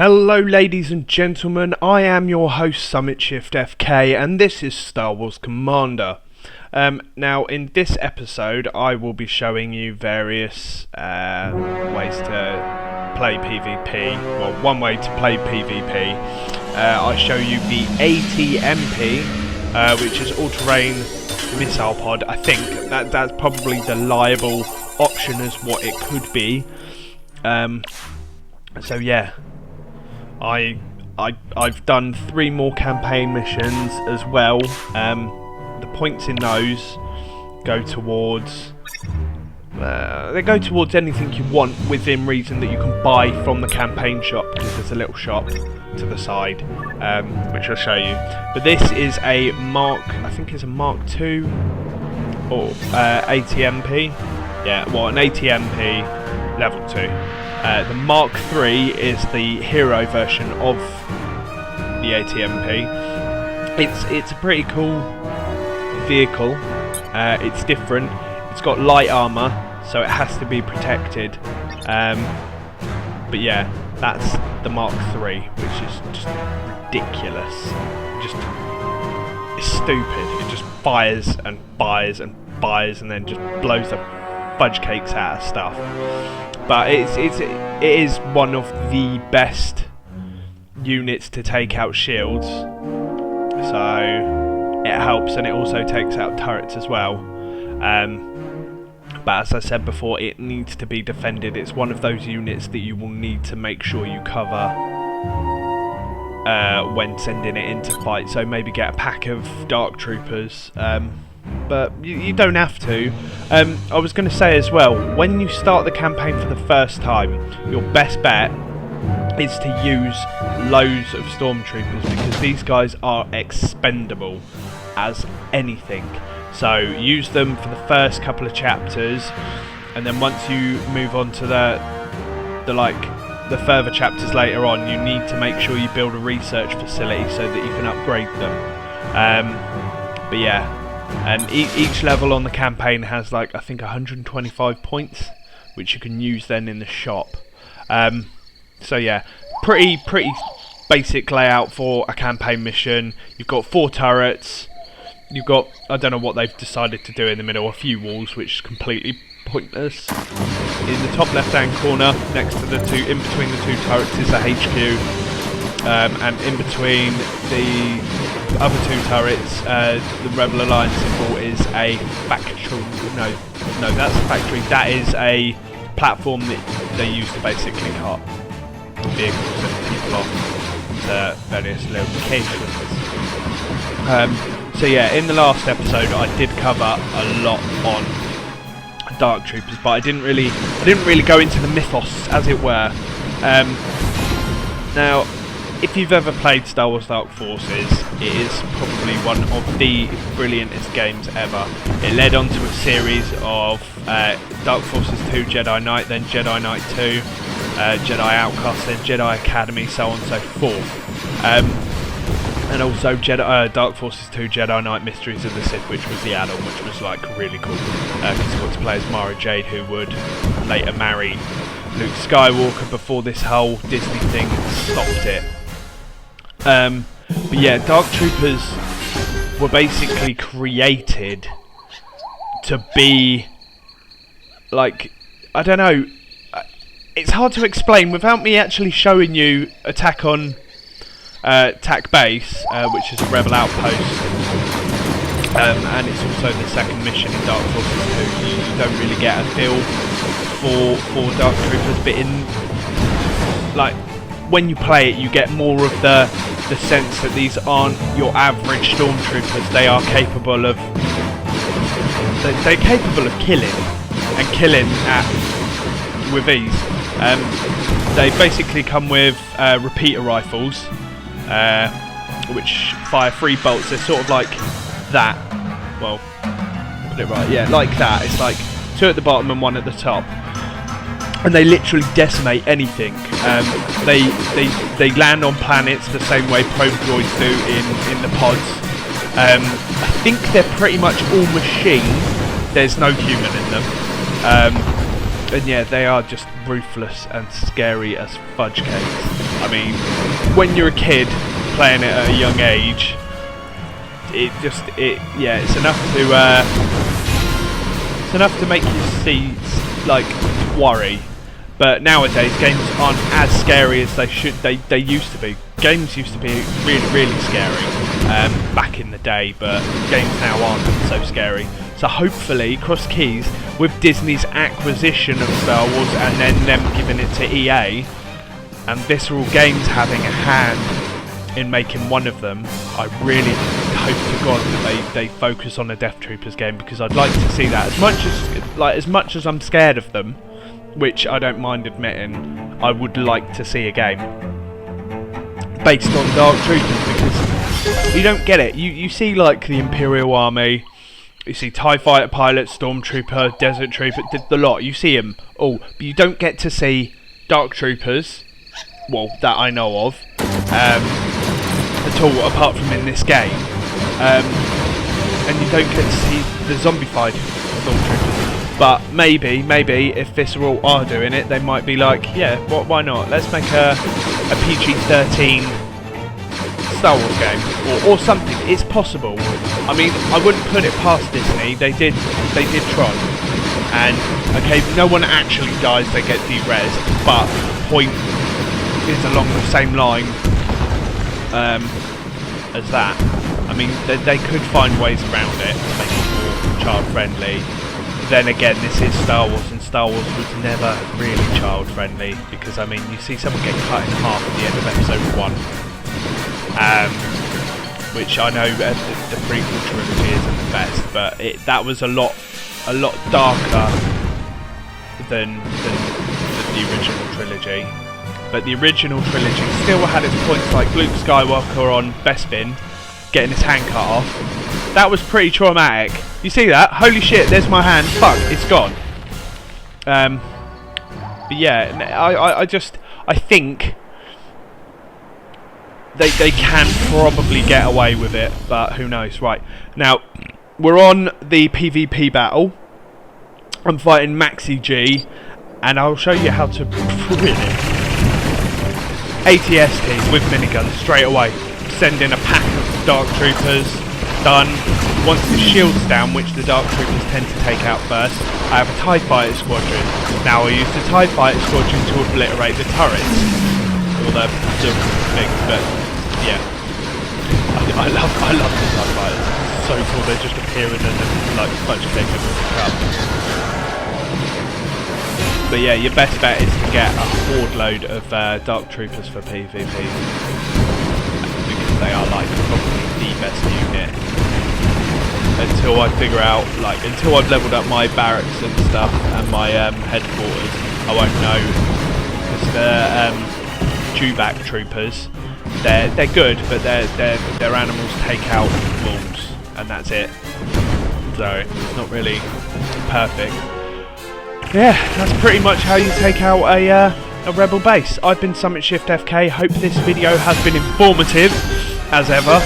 Hello ladies and gentlemen, I am your host SumitshiftFK and this is Star Wars Commander. Now in this episode I will be showing you various ways to play PvP. Well, one way to play PvP. I show you the ATMP, which is all-terrain missile pod. I think that's probably the liable option as what it could be. So yeah. I've done 3 more campaign missions as well. The points in those go towards anything you want within reason that you can buy from the campaign shop, because there's a little shop to the side, which I'll show you. But this is a I think it's a Mark II or ATMP. Yeah, well, an ATMP level 2. The Mark III is the hero version of the ATMP. It's a pretty cool vehicle. It's different. It's got light armor, so it has to be protected. But yeah, that's the Mark III, which is just ridiculous. It's stupid. It just fires and fires and fires, and then just blows the fudge cakes out of stuff. But it is one of the best units to take out shields, so it helps, and it also takes out turrets as well. But as I said before, it needs to be defended. It's one of those units that you will need to make sure you cover when sending it into fight. So maybe get a pack of Dark Troopers. But you don't have to. I was going to say as well, when you start the campaign for the first time, your best bet is to use loads of stormtroopers, because these guys are expendable as anything. So use them for the first couple of chapters, and then once you move on to the further chapters later on, you need to make sure you build a research facility so that you can upgrade them. But yeah. And each level on the campaign has, like, I think 125 points, which you can use then in the shop. So yeah, pretty basic layout for a campaign mission. You've got 4 turrets. You've got, I don't know what they've decided to do in the middle, a few walls, which is completely pointless. In the top left-hand corner, next to in between the 2 turrets is a HQ, and in between the other 2 turrets, the Rebel Alliance symbol is a factory. No, that's a factory. That is a platform that they use to basically cut vehicles and people off to various locations. So yeah, in the last episode, I did cover a lot on Dark Troopers, but I didn't really go into the mythos, as it were. Now, if you've ever played Star Wars Dark Forces, it is probably one of the brilliantest games ever. It led on to a series of Dark Forces 2 Jedi Knight, then Jedi Knight 2, Jedi Outcast, then Jedi Academy, so on and so forth. And also Dark Forces 2 Jedi Knight Mysteries of the Sith, which was the add-on, which was like really cool. Because you got to play as Mara Jade, who would later marry Luke Skywalker before this whole Disney thing stopped it. But yeah, Dark Troopers were basically created to be, like, I don't know, it's hard to explain without me actually showing you Attack Base, which is a rebel outpost, and it's also the second mission in Dark Forces 2. You don't really get a feel for Dark Troopers, but when you play it, you get more of the sense that these aren't your average stormtroopers. They are capable of killing, and killing with ease. They basically come with repeater rifles, which fire 3 bolts. They're sort of like that. Well, put it right. Yeah, like that. It's like 2 at the bottom and 1 at the top. And they literally decimate anything. They land on planets the same way probe droids do in the pods. I think they're pretty much all machine. There's no human in them. And yeah, they are just ruthless and scary as fudge cakes. I mean, when you're a kid playing it at a young age, it's enough to make you see, like, worry. But nowadays games aren't as scary as they used to be. Games used to be really, really scary back in the day, but games now aren't so scary. So hopefully, cross keys, with Disney's acquisition of Star Wars and then them giving it to EA, and Visceral Games having a hand in making one of them, I really hope to God that they focus on a Death Troopers game, because I'd like to see that. As much as I'm scared of them, which I don't mind admitting, I would like to see a game based on Dark Troopers, because you don't get it. You see, like, the Imperial Army, you see TIE Fighter pilots, Stormtrooper, Desert Trooper, the lot, you see them all, but you don't get to see Dark Troopers, well, that I know of, at all, apart from in this game, and you don't get to see the zombified Stormtroopers. But maybe if Visceral are doing it, they might be like, yeah, why not? Let's make a PG-13 Star Wars game, or something. It's possible. I mean, I wouldn't put it past Disney. They did try. And okay, no one actually dies; they get de-res. But point is along the same line as that. I mean, they could find ways around it to make it more child-friendly. Then again, this is Star Wars, and Star Wars was never really child-friendly, because, I mean, you see someone get cut in half at the end of episode 1, which I know the prequel trilogy isn't the best, but that was a lot darker than the original trilogy. But the original trilogy still had its points, like Luke Skywalker on Bespin getting his hand cut off. That was pretty traumatic. You see that? Holy shit, there's my hand. Fuck, it's gone. But yeah, I think they can probably get away with it, but who knows. Right, now, we're on the PvP battle. I'm fighting Maxi G, and I'll show you how to win it. ATST with miniguns straight away. Send in a pack of Dark Troopers. Done. Once the shield's down, which the Dark Troopers tend to take out first, I have a TIE Fighter Squadron. Now I use the TIE Fighter Squadron to obliterate the turrets. Or the things, but yeah. I love the TIE Fighters. It's so cool, they just appear and then like a bunch of things up. But yeah, your best bet is to get a horde load of Dark Troopers for PvP. Because they are like probably the best unit. Until I figure out, like, until I've leveled up my barracks and stuff and my headquarters, I won't know. Because the dewback troopers, they're good, but their animals take out walls, and that's it. So it's not really perfect. Yeah, that's pretty much how you take out a rebel base. I've been SumitshiftFK. Hope this video has been informative, as ever.